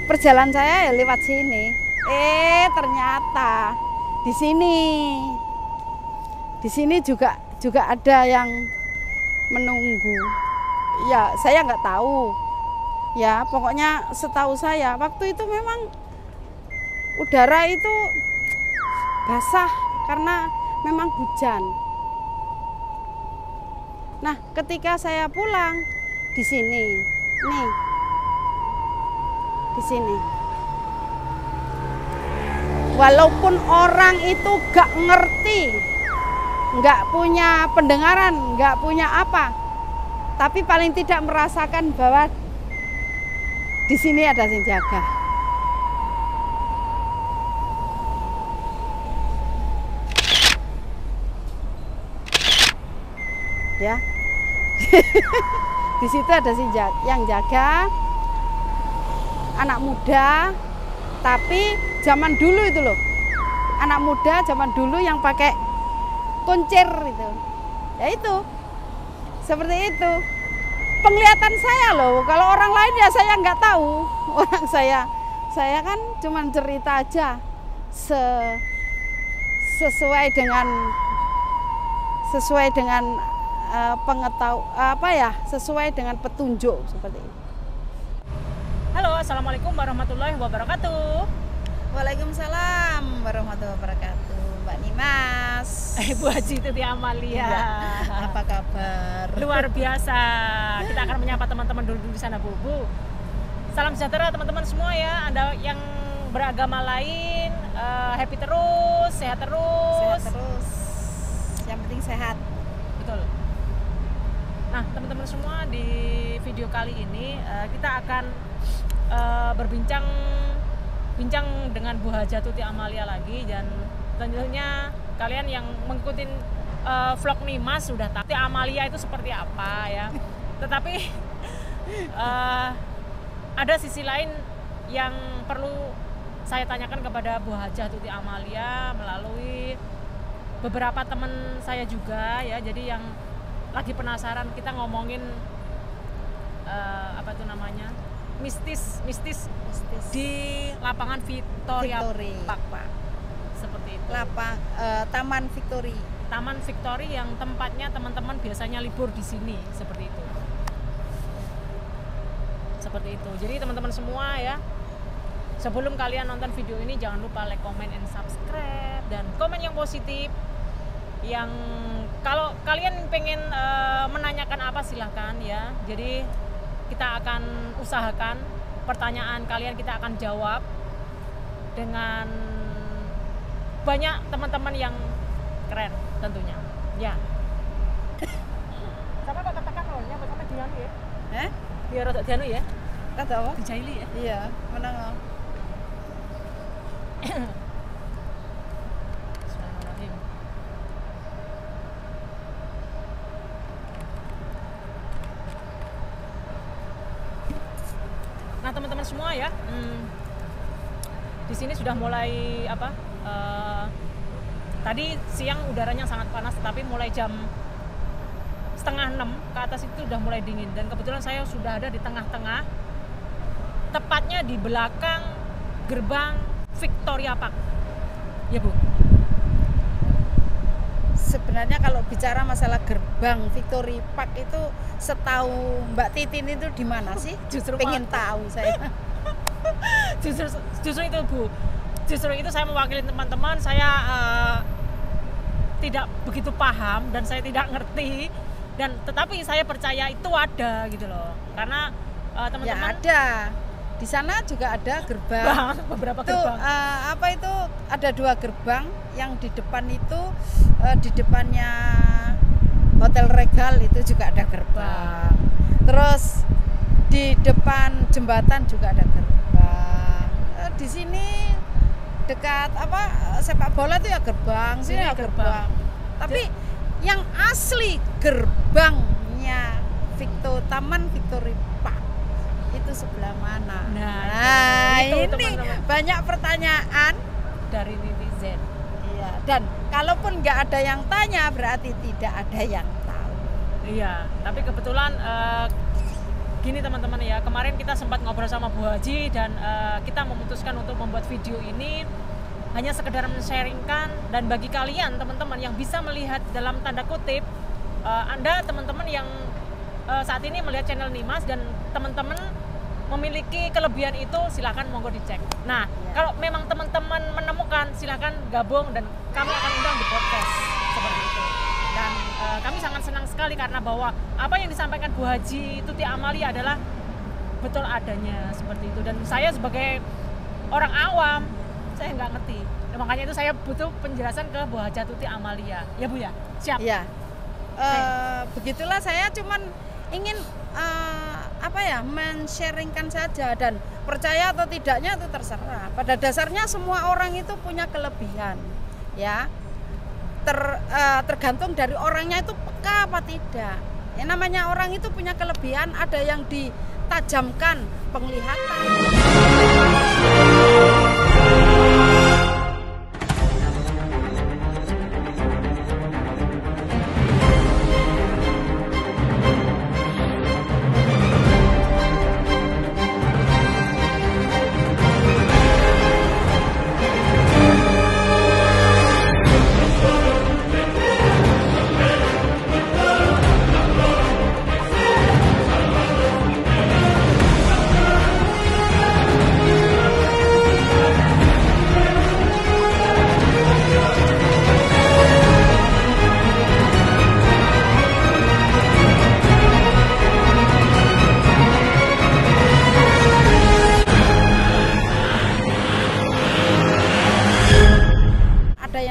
perjalanan saya ya lewat sini. Ternyata di sini juga ada yang menunggu. Ya, saya nggak tahu. Ya, pokoknya setahu saya waktu itu memang udara itu basah karena memang hujan. Nah, ketika saya pulang di sini, nih, di sini. Walaupun orang itu gak ngerti, gak punya pendengaran, gak punya apa, tapi paling tidak merasakan bahwa di sini ada yang jaga. Ya, di situ ada yang jaga, anak muda, tapi zaman dulu itu loh, anak muda zaman dulu yang pakai kuncir itu, ya itu, seperti itu. Penglihatan saya loh, kalau orang lain ya saya nggak tahu. Orang saya kan cuma cerita aja, sesuai dengan sesuai dengan petunjuk seperti itu. Halo, assalamualaikum warahmatullahi wabarakatuh. Waalaikumsalam warahmatullahi wabarakatuh, Mbak Nimas. Bu Haji Tuti Amalia. Ya, apa kabar? Luar biasa. Kita akan menyapa teman-teman dulu di sana, Bu. Salam sejahtera teman-teman semua ya. Anda yang beragama lain, happy terus, sehat terus. Sehat terus. Yang penting sehat. Betul. Nah, teman-teman semua, di video kali ini kita akan berbincang dengan Bu Haja Tuti Amalia lagi, dan tentunya kalian yang mengikuti vlog Nimas sudah tahu Amalia itu seperti apa ya. Tetapi ada sisi lain yang perlu saya tanyakan kepada Bu Haja Tuti Amalia melalui beberapa teman saya juga ya. Jadi yang lagi penasaran, kita ngomongin apa itu namanya, mistis di lapangan Victoria Park, Pak. Seperti itu. Taman Victory yang tempatnya teman-teman biasanya libur di sini, seperti itu. Jadi teman-teman semua ya, sebelum kalian nonton video ini jangan lupa like, comment, and subscribe, dan komen yang positif. Yang kalau kalian pengen menanyakan apa silahkan ya. Jadi kita akan usahakan pertanyaan kalian kita akan jawab dengan banyak teman-teman yang keren tentunya ya. Sama kok katakan rolnya bersama Dianu ya. Biar rada Dianu ya. Kata apa? Dijaili ya. Iya, mana nggak? Bismillahirrahmanirrahim. Nah, teman-teman semua ya, di sini sudah mulai tadi siang udaranya sangat panas, tapi mulai jam 5:30 ke atas itu udah mulai dingin, dan kebetulan saya sudah ada di tengah-tengah, tepatnya di belakang gerbang Victoria Park ya Bu. Sebenarnya kalau bicara masalah gerbang Victory Park itu, setahu Mbak Titin itu di mana sih? Justru pengen tahu saya. justru itu Bu. Justru itu saya mewakili teman-teman. Saya tidak begitu paham dan saya tidak ngerti, dan tetapi saya percaya itu ada gitu loh. Karena teman-teman ya ada. Di sana juga ada gerbang. Beberapa itu, gerbang. Apa itu? Ada 2 gerbang. Yang di depan itu di depannya Hotel Regal itu juga ada gerbang. Terus di depan jembatan juga ada gerbang. Di sini dekat sepak bola itu ya gerbang, sini ya gerbang. Tapi yang asli gerbangnya Taman Victory Park itu sebelah mana? Nah itu, ini teman-teman, banyak pertanyaan dari netizen. Iya, dan kalaupun nggak ada yang tanya berarti tidak ada yang tahu. Iya, tapi kebetulan gini teman-teman ya, kemarin kita sempat ngobrol sama Bu Haji dan kita memutuskan untuk membuat video ini hanya sekedar men-sharingkan, dan bagi kalian teman-teman yang bisa melihat dalam tanda kutip, Anda teman-teman yang saat ini melihat channel Nimas dan teman-teman memiliki kelebihan itu, silakan monggo dicek. Nah, kalau memang teman-teman menemukan, silakan gabung dan kami akan undang di podcast seperti itu. Dan kami sangat senang sekali karena bahwa apa yang disampaikan Bu Haji Tuti Amalia adalah betul adanya seperti itu. Dan saya sebagai orang awam, saya nggak ngerti. Nah, makanya itu saya butuh penjelasan ke Bu Haji Tuti Amalia. Ya Bu ya? Siap? Ya. Begitulah, saya cuman ingin men-sharingkan saja, dan percaya atau tidaknya itu terserah. Pada dasarnya semua orang itu punya kelebihan, ya. Tergantung dari orangnya itu peka apa tidak. Yang namanya orang itu punya kelebihan, ada yang ditajamkan penglihatan.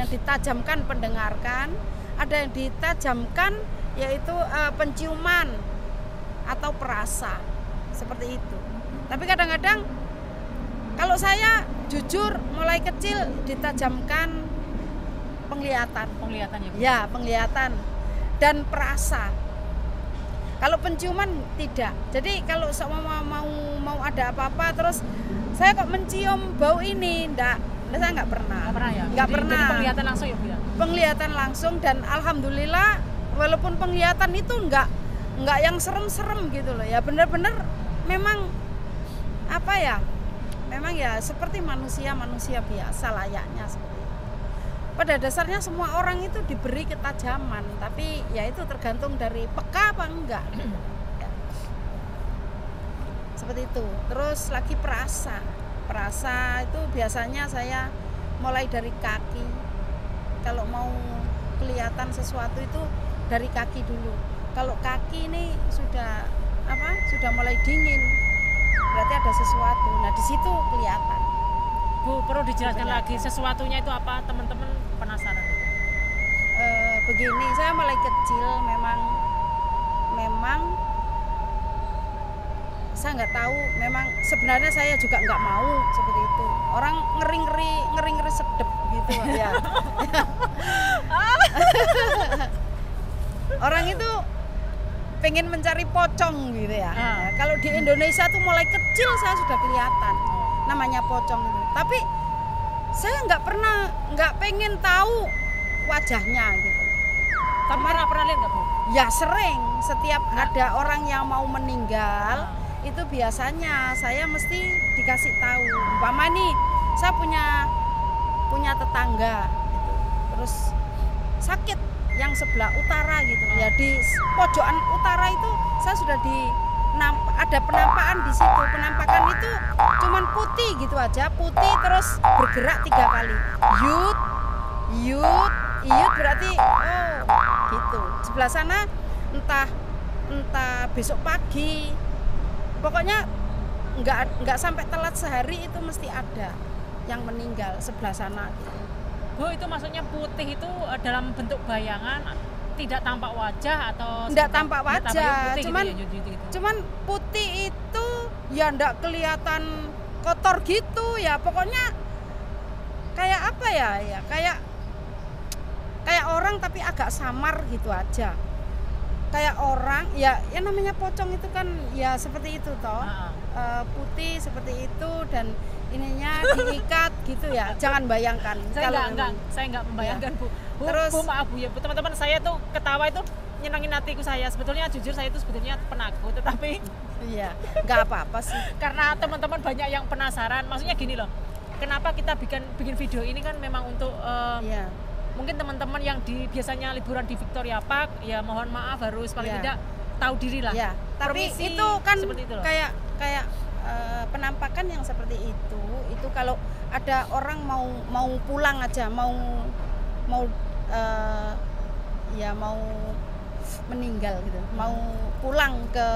Ditajamkan pendengarkan, ada yang ditajamkan yaitu penciuman atau perasa, seperti itu. Tapi kadang-kadang kalau saya jujur mulai kecil ditajamkan penglihatan. Ya, penglihatan dan perasa. Kalau penciuman tidak. Jadi kalau mau ada apa-apa terus saya kok mencium bau ini, saya nggak pernah. Nggak pernah. Jadi penglihatan langsung ya Bu ya? Penglihatan langsung, dan alhamdulillah walaupun penglihatan itu nggak yang serem-serem gitu loh ya, bener-bener memang memang ya seperti manusia biasa layaknya seperti itu. Pada dasarnya semua orang itu diberi ketajaman, tapi ya itu tergantung dari peka apa enggak. Ya. Seperti itu. Terus lagi perasa itu biasanya saya mulai dari kaki. Kalau mau kelihatan sesuatu itu dari kaki dulu. Kalau kaki ini sudah mulai dingin, berarti ada sesuatu. Nah, di situ kelihatan. Bu, perlu dijelaskan lagi sesuatunya itu apa, teman-teman penasaran. Begini, saya mulai kecil memang saya nggak tahu, memang sebenarnya saya juga nggak mau seperti itu. Orang ngeri sedep gitu ya. Orang itu pengen mencari pocong gitu ya. Kalau di Indonesia tuh mulai kecil saya sudah kelihatan namanya pocong itu. Tapi saya nggak pengen tahu wajahnya gitu. Tapi pernah lihat nggak Bu? Ya sering, setiap ada orang yang mau meninggal itu biasanya saya mesti dikasih tahu. Umpama nih saya punya tetangga gitu, terus sakit yang sebelah utara gitu ya, di pojokan utara itu saya sudah ada penampakan di situ. Penampakan itu cuman putih gitu aja, putih terus bergerak 3 kali. Yut berarti gitu. Sebelah sana entah besok pagi, pokoknya nggak sampai telat sehari itu mesti ada yang meninggal sebelah sana gitu. Bu, itu maksudnya putih itu dalam bentuk bayangan, tidak tampak wajah atau tidak tampak wajah, putih cuman gitu ya, cuman putih itu ya ndak kelihatan kotor gitu ya, pokoknya kayak apa ya kayak orang tapi agak samar gitu aja, kayak orang ya namanya pocong itu kan ya seperti itu toh. Putih seperti itu dan ininya diikat gitu ya. Jangan bayangkan. Saya nggak membayangkan ya. Terus Bu, maaf Bu ya, teman-teman, saya tuh ketawa itu nyenangin hatiku saya. Sebetulnya jujur saya itu sebetulnya penakut, tetapi Iya, nggak apa-apa sih. Karena teman-teman banyak yang penasaran. Maksudnya gini loh, kenapa kita bikin video ini kan memang untuk Iya. mungkin teman-teman yang biasanya liburan di Victoria Park, ya mohon maaf harus paling Iya. tidak tahu diri lah. Ya, tapi Permisi, itu kan seperti itu loh. kayak penampakan yang seperti itu kalau ada orang mau pulang aja, mau ya mau meninggal gitu, mau pulang ke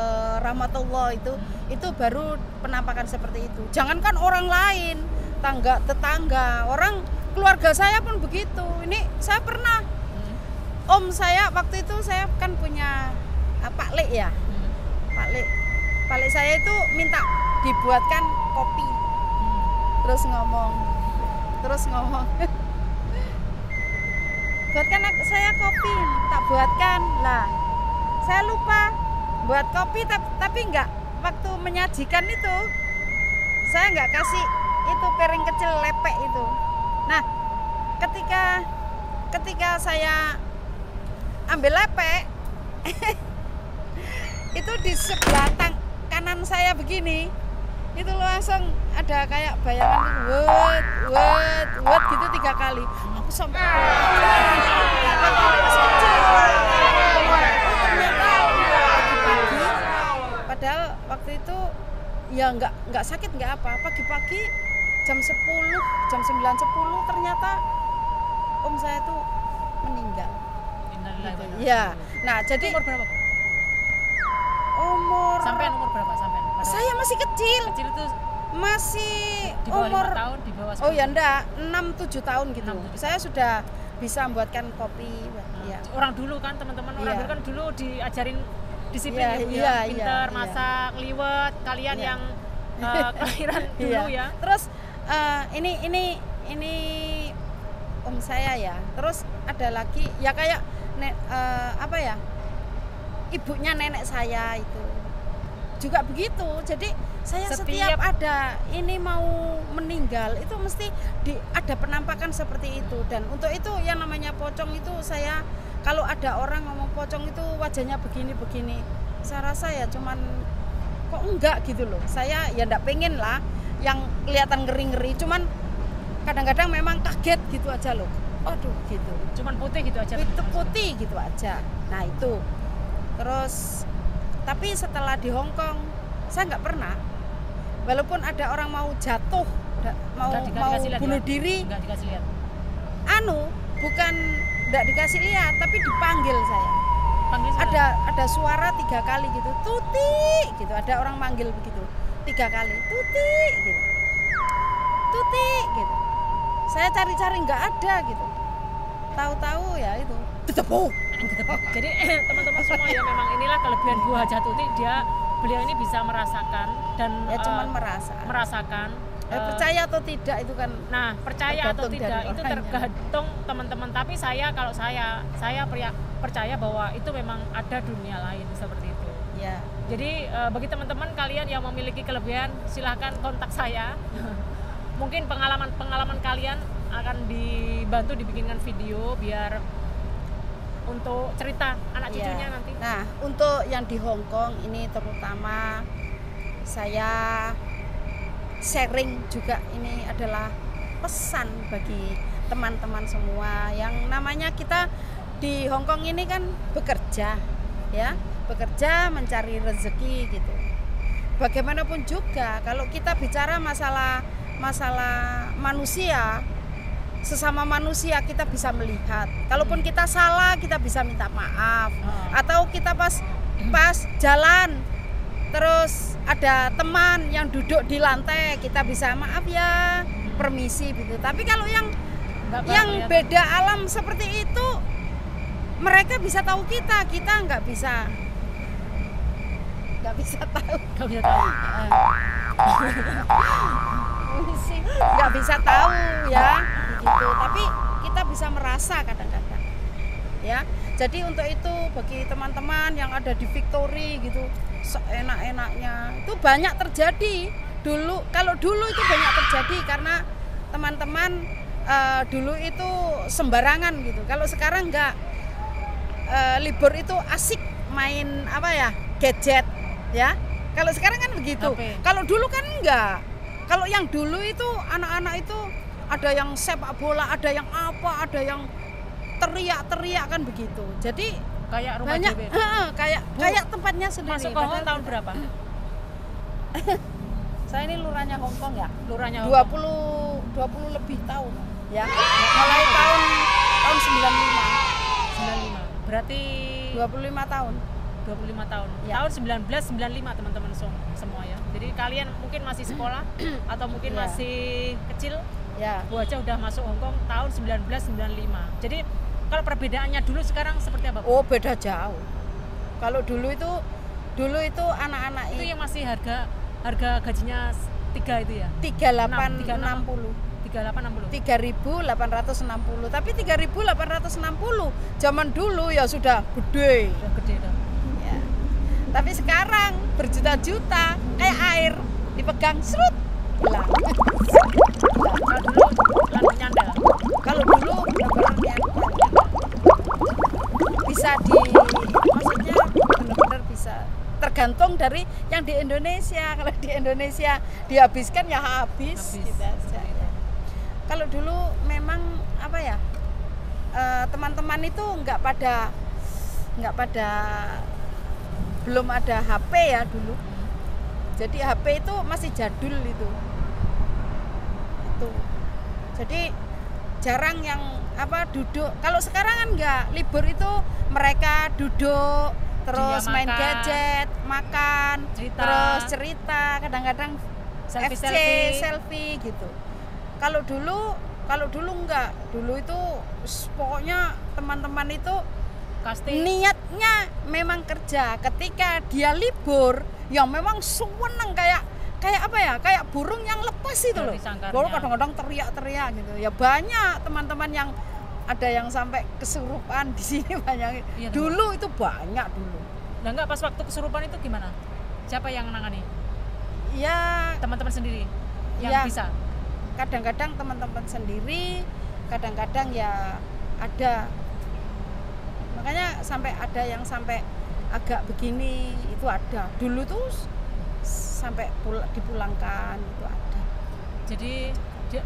rahmatullah itu baru penampakan seperti itu. Jangankan orang lain, tetangga, orang keluarga saya pun begitu. Ini saya pernah om saya waktu itu saya kan punya Pak Lek ya. Pak Lek saya itu minta dibuatkan kopi. Terus ngomong. Buatkan saya kopi, tak buatkan. Lah, saya lupa buat kopi tapi enggak waktu menyajikan itu saya enggak kasih itu piring kecil lepek itu. Nah, ketika saya ambil lepek itu di sebelah kanan saya begini, itu langsung ada kayak bayangan wet gitu 3 kali. Aku sampai padahal waktu itu ya nggak sakit nggak apa. Pagi-pagi jam 9:10 ternyata om saya itu meninggal. Gitu. Ya. Nah, jadi umur berapa? Sampean umur berapa sampean? Saya masih kecil. Kecil itu masih di bawah umur 5 tahun, di bawah 10. Oh ya enggak, 6-7 tahun gitu. 6-7. Saya sudah bisa membuatkan kopi. Ya. Orang dulu kan teman-teman, orang dulu kan dulu diajarin disiplin Iya, ya, Bu, iya, pinter iya. masak, liwet, kalian Iya. yang kelahiran dulu ya. Terus ini om saya ya. Terus ada lagi ya kayak apa ya? Ibunya nenek saya itu juga begitu. Jadi saya setiap ada ini mau meninggal itu mesti ada penampakan seperti itu. Dan untuk itu yang namanya pocong itu saya kalau ada orang ngomong pocong itu wajahnya begini-begini, saya rasa ya cuman kok enggak gitu loh. Saya ya enggak pengen lah yang kelihatan ngeri-ngeri, cuman kadang-kadang memang kaget gitu aja loh. Aduh gitu. Cuman putih gitu aja. Itu putih gitu aja. Nah itu. Terus tapi setelah di Hong Kong saya nggak pernah. Walaupun ada orang mau jatuh, mau bunuh diri, nggak dikasih lihat. Bukan nggak dikasih lihat, tapi dipanggil saya. Panggil siapa? Ada suara 3 kali gitu, Tuti gitu. Ada orang manggil begitu 3 kali, Tuti gitu, Tuti gitu. Saya cari-cari nggak ada gitu. Tahu-tahu ya itu ditepuk. Jadi teman-teman semua ya memang inilah kelebihan Bu Hajah Tuti, beliau ini bisa merasakan dan ya cuman merasakan. percaya atau tidak itu kan. Nah, percaya atau tidak itu orangnya. tergantung teman-teman. Tapi saya percaya bahwa itu memang ada dunia lain seperti itu. Ya. Jadi bagi teman-teman kalian yang memiliki kelebihan, silahkan kontak saya. Mungkin pengalaman kalian akan dibantu dibikinkan video biar untuk cerita anak cucunya nanti. Nah, untuk yang di Hong Kong ini terutama saya sharing juga, ini adalah pesan bagi teman-teman semua yang namanya kita di Hong Kong ini kan bekerja ya, bekerja mencari rezeki gitu. Bagaimanapun juga kalau kita bicara masalah manusia, sesama manusia kita bisa melihat. Kalaupun kita salah, kita bisa minta maaf. Atau kita pas jalan terus ada teman yang duduk di lantai, kita bisa maaf ya, permisi gitu. Tapi kalau yang beda alam seperti itu, mereka bisa tahu kita nggak bisa tahu. Nggak bisa tahu ya gitu, tapi kita bisa merasa kadang-kadang ya. Jadi untuk itu bagi teman-teman yang ada di Victory gitu, seenak-enaknya itu banyak terjadi dulu. Kalau dulu itu banyak terjadi karena teman-teman dulu itu sembarangan gitu. Kalau sekarang enggak, libur itu asik main gadget ya. Kalau sekarang kan begitu. HP. Kalau dulu kan enggak. Kalau yang dulu itu anak-anak itu ada yang sepak bola, ada yang apa, ada yang teriak-teriak kan begitu. Jadi Kayak rumah banyak JB. kayak tempatnya sendiri. Masuk ke Hongkong tahun berapa? Saya ini lurahnya Hongkong ya. Lurahnya Hongkong. 20 lebih tahun ya. Mulai tahun 95. Berarti 95 tahun. 25 tahun. Ya. Tahun 1995 teman-teman semua ya. Jadi kalian mungkin masih sekolah atau mungkin Ya. masih kecil, Ya. Bu Aja udah masuk Hongkong tahun 1995. Jadi kalau perbedaannya dulu sekarang seperti apa, Bu? Oh, beda jauh. Kalau dulu itu anak-anak Itu yang masih harga gajinya 3 itu ya? 3860. 3860. 3.860. Tapi 3.860 zaman dulu ya sudah gede. Udah gede dah. Ya. Tapi sekarang berjuta-juta kayak air dipegang serut hilang. Kalau dulu lalu nyandal. Kalau dulu benar-benar nyentol. Bisa maksudnya benar-benar bisa tergantung dari yang di Indonesia. Kalau di Indonesia dihabiskan ya habis. Gitu aja. Kalau dulu memang apa ya, teman-teman itu nggak pada belum ada HP ya dulu. Jadi HP itu masih jadul itu. Jadi jarang yang duduk. Kalau sekarang kan nggak, libur itu mereka duduk terus Dia main makan, gadget, makan, cerita. terus cerita, kadang-kadang Selfie. selfie gitu. Kalau dulu enggak. Dulu itu pokoknya teman-teman itu Casting. niatnya memang kerja. Ketika dia libur, ya memang seneng kayak apa ya? Kayak burung yang lepas itu loh. Dari sangkarnya. Baru kadang-kadang teriak-teriak gitu. Ya banyak teman-teman yang ada yang sampai kesurupan di sini banyak. Iya, dulu itu banyak dulu. Nah enggak, pas waktu kesurupan itu gimana? Siapa yang nangani? Ya Teman-teman sendiri yang Iya. bisa. kadang-kadang teman-teman sendiri, kadang-kadang ya ada, makanya sampai ada yang sampai agak begini itu ada. Dulu tuh sampai dipulangkan itu ada.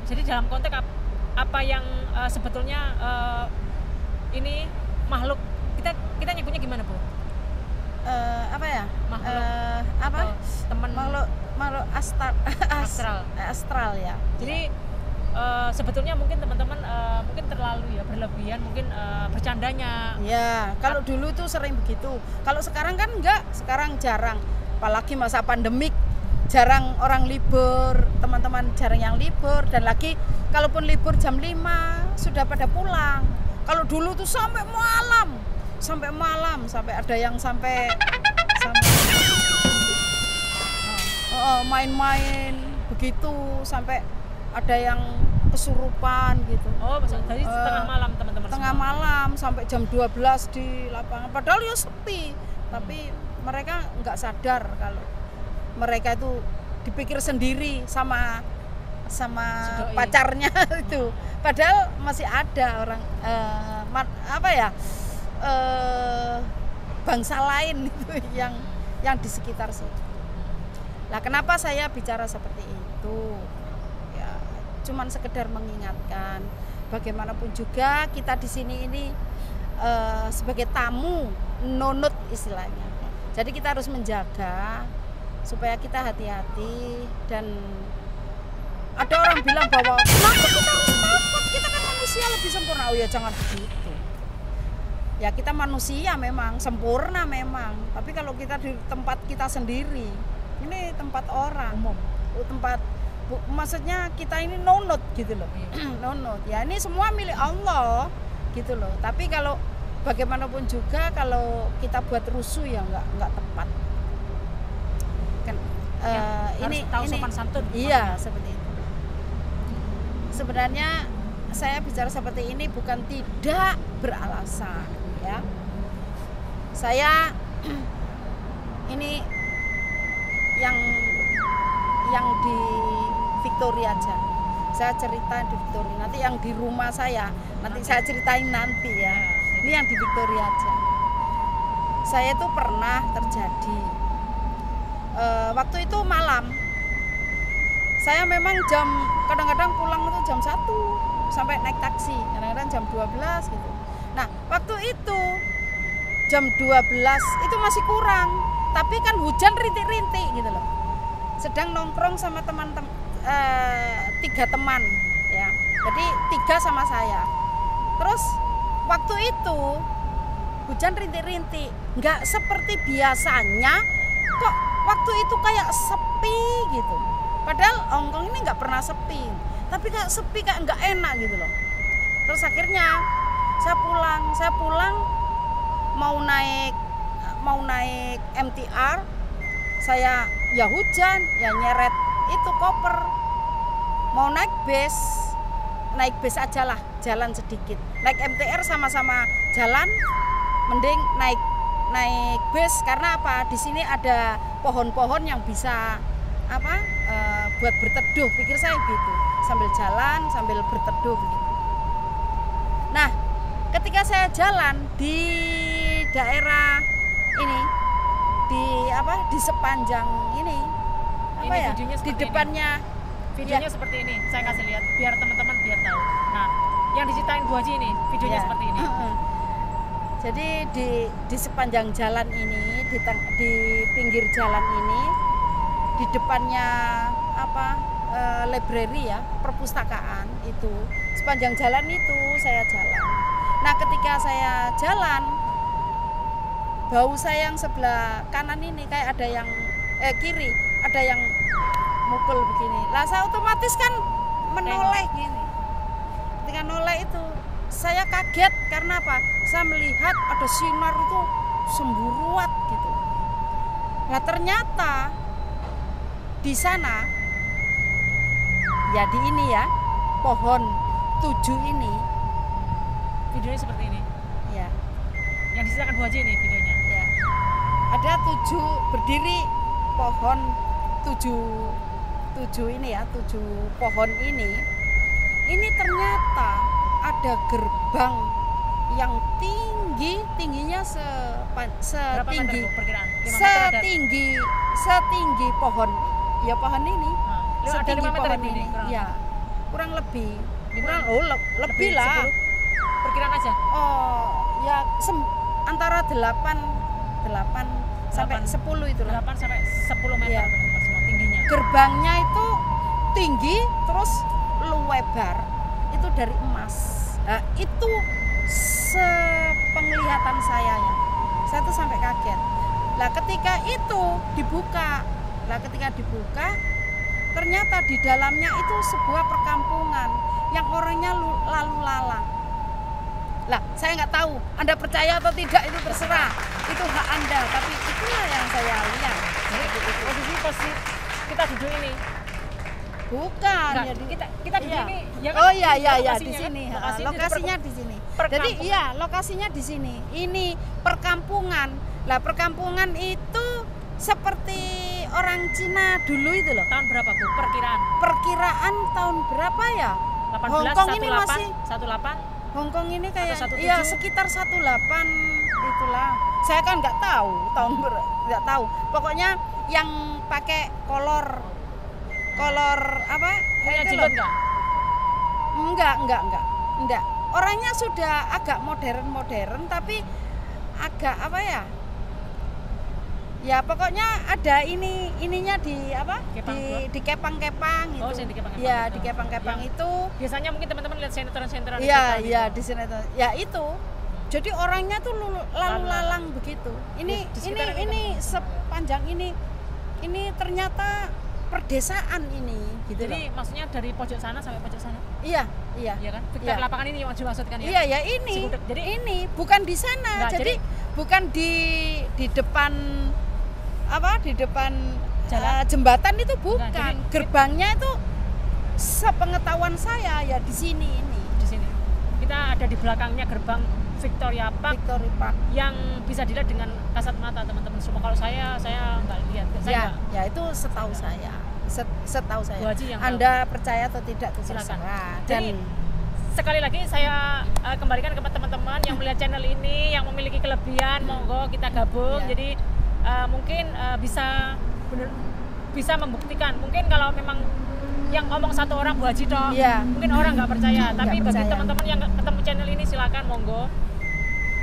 Jadi dalam konteks apa yang sebetulnya ini makhluk, kita nyebutnya gimana, Bu? Apa ya? Makhluk teman Makhluk astral ya. Jadi sebetulnya mungkin teman-teman mungkin terlalu ya berlebihan mungkin bercandanya. Ya, kalau dulu tuh sering begitu. Kalau sekarang kan enggak, sekarang jarang. Apalagi masa pandemik, jarang orang libur, teman-teman jarang yang libur, dan lagi kalaupun libur jam 5 sudah pada pulang. Kalau dulu tuh sampai malam, sampai ada yang sampai main-main begitu, sampai ada yang kesurupan gitu. Oh, dari tengah malam teman-teman. Tengah semua. malam sampai jam 12 di lapangan. Padahal ya sepi, tapi mereka nggak sadar kalau mereka itu dipikir sendiri sama Sidoi. pacarnya itu. Padahal masih ada orang bangsa lain itu yang di sekitar situ. Nah, kenapa saya bicara seperti itu? Ya, cuman sekedar mengingatkan, bagaimanapun juga kita di sini ini sebagai tamu, nunut istilahnya. Jadi kita harus menjaga supaya kita hati-hati. Dan ada orang bilang bahwa kenapa kita harus takut, kita kan manusia lebih sempurna. Oh ya, jangan begitu. Ya, kita manusia memang sempurna memang, tapi kalau kita di tempat kita sendiri, ini tempat orang, maksudnya kita ini nunut gitu loh. Nunut ya, ini semua milik Allah gitu loh. Tapi kalau bagaimanapun juga kalau kita buat rusuh ya nggak tepat kan. Ini tahu sopan santun. Iya, seperti itu. Sebenarnya saya bicara seperti ini bukan tidak beralasan ya. Saya ini yang di Victoria aja. Saya cerita di Victoria. Nanti yang di rumah saya nanti saya ceritain nanti ya. Ini yang di Victoria aja. Saya itu pernah terjadi waktu itu malam. Saya memang kadang-kadang pulang itu jam 1 sampai naik taksi, kadang-kadang jam 12 gitu. Nah, waktu itu jam 12 itu masih kurang, tapi kan hujan rintik-rintik gitu loh. Sedang nongkrong sama teman-teman 3 teman ya. Jadi 3 sama saya. Terus waktu itu hujan rintik-rintik, nggak seperti biasanya kok waktu itu kayak sepi gitu. Padahal Hongkong ini nggak pernah sepi, tapi kayak sepi, kayak nggak enak gitu loh. Terus akhirnya saya pulang mau naik MTR, saya ya hujan, ya nyeret itu koper. Mau naik bis aja lah, jalan sedikit. Naik MTR sama-sama jalan, mending naik bis karena apa? Di sini ada pohon-pohon yang bisa buat berteduh, pikir saya gitu, sambil jalan sambil berteduh gitu. Nah, ketika saya jalan di daerah ini, di sepanjang ini di depannya videonya seperti ini, saya kasih lihat biar teman-teman biar tahu. Nah, yang diceritain Bu Haji ini videonya seperti ini. Jadi di sepanjang jalan ini, di pinggir jalan ini, di depannya library ya, perpustakaan itu, sepanjang jalan itu saya jalan. Nah, ketika saya jalan, bau saya yang sebelah kanan ini kayak ada yang kiri, ada yang mukul begini. Lah saya otomatis kan menoleh gini. Ketika noleh itu saya kaget karena apa? Saya melihat ada sinar itu semburuat gitu. Nah, ternyata di sana ya di ini ya, pohon 7 ini. Videonya seperti ini. Ya. Yang diceritakan Bu Haji ini videonya. Ya. Ada 7 berdiri pohon 7 ini ya, 7 pohon ini. Ini ternyata ada gerbang yang tingginya setinggi pohon. Ya pohon ini. Setinggi pohon ini. Ya. Kurang lebih. Lebih lah. Perkiraan aja. Oh, ya antara 8 sampai 10 itu lah. 8 sampai 10 meter ya. Teman-teman, tingginya. Gerbangnya itu tinggi terus lebar. Itu dari emas. Nah, itu sepenglihatan saya ya. Saya tuh sampai kaget. Lah ketika itu dibuka. Ternyata di dalamnya itu sebuah perkampungan yang orangnya lalu lalang. Lah, saya nggak tahu Anda percaya atau tidak, itu terserah, itu hak Anda, tapi itulah yang saya lihat. Jadi posisi kita duduk ini bukan nah, ya kita duduk ini ya kan? Oh iya di sini kan? lokasinya di sini. Jadi iya lokasinya di sini. Ini perkampungan. Lah perkampungan itu seperti orang Cina dulu itu loh. Tahun berapa Bu? Perkiraan tahun berapa ya? 18, Hongkong 18, ini masih 18. Hongkong ini kayak 17. iya sekitar 18 itulah. Saya kan nggak tahu nggak tahu. Pokoknya yang pakai kolor apa? Punya jilbab nggak? Enggak. Orangnya sudah agak modern tapi agak apa ya? Ya pokoknya ada ininya di apa? Di kepang-kepang itu. Oh, di kepang-kepang. Ya, di kepang-kepang itu. Biasanya mungkin teman-teman lihat sinetron-sinetron Iya, di sinetron. Ya itu. Jadi orangnya tuh lalu lalang begitu. Ini sepanjang ini ternyata perdesaan ini gitu. Jadi loh. maksudnya dari pojok sana sampai pojok sana. Iya kan? Victor lapangan ini yang dimaksudkan ya. Iya, ya ini. Jadi ini bukan di sana. Jadi bukan di depan di depan jembatan itu bukan. Nah, gerbangnya itu sepengetahuan saya ya di sini ini. Di sini. Kita ada di belakangnya gerbang Victoria Park yang bisa dilihat dengan kasat mata teman-teman semua. Kalau saya nggak lihat. Ya itu setahu saya. Yang Anda percaya atau tidak silakan. Dan sekali lagi saya kembalikan ke teman-teman yang melihat channel ini yang memiliki kelebihan, monggo kita gabung. Jadi mungkin bisa benar-benar bisa membuktikan. Mungkin kalau memang yang ngomong satu orang Bu Haji toh, Iya. mungkin orang nggak percaya. Tapi Nggak bagi percaya. teman-teman yang ketemu channel ini silakan monggo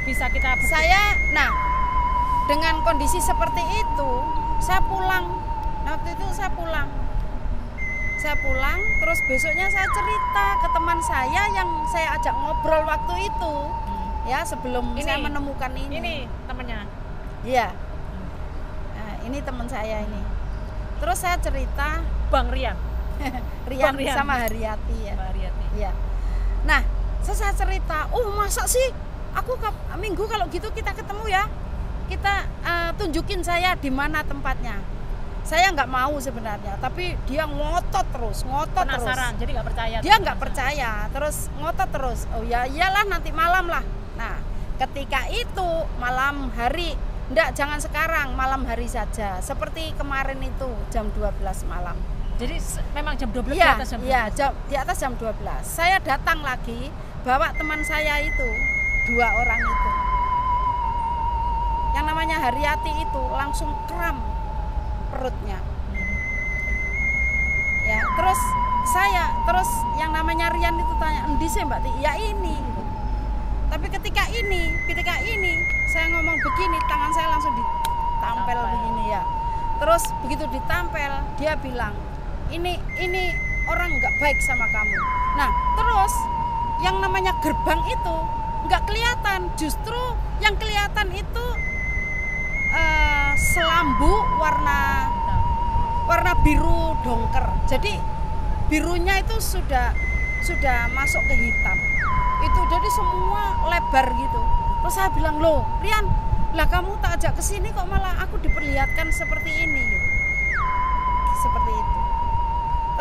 bisa kita Nah, dengan kondisi seperti itu, saya pulang. Nah, waktu itu saya pulang, terus besoknya saya cerita ke teman saya yang saya ajak ngobrol waktu itu, ya sebelum Ini, saya menemukan ini. Ini temennya. Iya. Nah, ini teman saya ini. Terus saya cerita Bang Rian. Rian Bang Rian. sama Haryati ya. Mbak Haryati. Iya. Nah, saya cerita, masa sih? Aku minggu kalau gitu kita ketemu ya. Kita tunjukin saya di mana tempatnya. Saya nggak mau sebenarnya, tapi dia ngotot terus. Penasaran, jadi nggak percaya. Dia nggak percaya, terus ngotot terus. Oh ya iyalah nanti malam lah. Nah, ketika itu malam hari, jangan sekarang, malam hari saja. Seperti kemarin itu jam 12 malam. Jadi memang jam 12 Iya, di atas jam 12. iya, di atas jam 12. Saya datang lagi bawa teman saya itu, 2 orang itu. Yang namanya Haryati itu langsung kram perutnya. Ya, terus yang namanya Rian itu tanya, "Endi sih Mbak Ti?" "Ya ini." Gitu. Tapi ketika ini saya ngomong begini, tangan saya langsung ditampel begini ya. Terus begitu ditampel, dia bilang, ini orang nggak baik sama kamu. Nah, terus yang namanya gerbang itu nggak kelihatan, justru yang kelihatan itu selambu warna biru dongker. Jadi birunya itu sudah masuk ke hitam. Itu jadi semua lebar gitu. Terus saya bilang, "Loh, Rian, lah kamu tak ajak ke sini kok malah aku diperlihatkan seperti ini." Gitu. Seperti itu.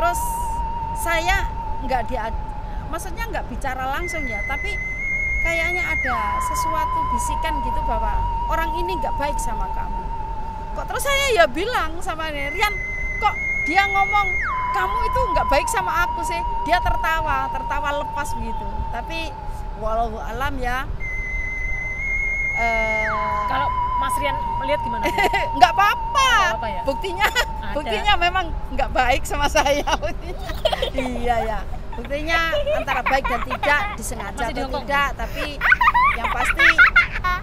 Terus saya maksudnya nggak bicara langsung ya, tapi kayaknya ada sesuatu bisikan gitu bahwa orang ini nggak baik sama kamu. Kok terus saya ya bilang sama Rian, kok dia ngomong kamu itu nggak baik sama aku sih. Dia tertawa lepas begitu. Tapi walau alam ya. Kalau Mas Rian melihat gimana? Nggak apa-apa. Ya? Buktinya memang nggak baik sama saya. Iya ya. Buktinya antara baik dan tidak, disengaja atau tidak, tapi yang pasti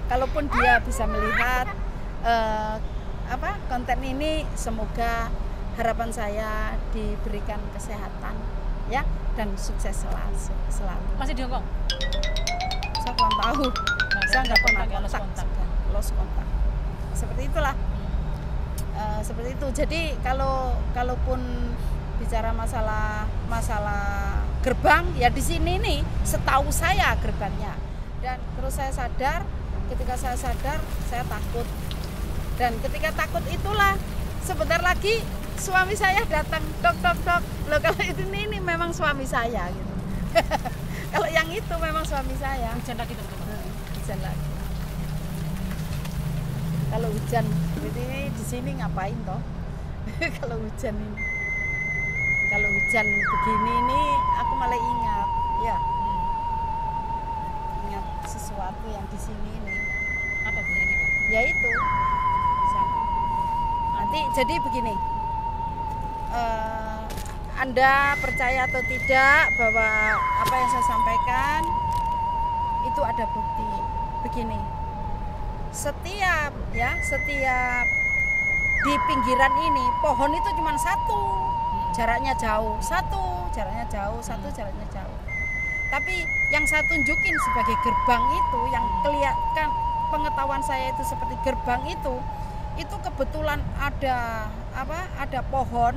kalaupun dia bisa melihat konten ini, semoga harapan saya diberikan kesehatan ya dan sukses selalu. Masih di Hongkong? Saya kurang tahu. Saya nggak pernah kontak. Lost kontak. Seperti itulah. Seperti itu. Jadi kalaupun bicara masalah gerbang ya di sini nih setahu saya gerbangnya. Dan terus ketika saya sadar saya takut. Dan ketika takut itulah sebentar lagi suami saya datang, dok. Loh kalau ini memang suami saya gitu. Kalau yang itu memang suami saya. Hujan lagi teman-teman. Hujan lagi. Kalau hujan seperti ini di sini ngapain toh? Kalau hujan begini ini aku malah ingat ya. Ingat sesuatu yang di sini ini. Apa Bu ini kan? Ya itu. Nanti jadi begini. Anda percaya atau tidak bahwa apa yang saya sampaikan itu ada bukti. Begini. Setiap di pinggiran ini pohon itu cuma satu, jaraknya jauh. Tapi yang saya tunjukin sebagai gerbang itu, yang kelihatan pengetahuan saya itu seperti gerbang itu kebetulan ada pohon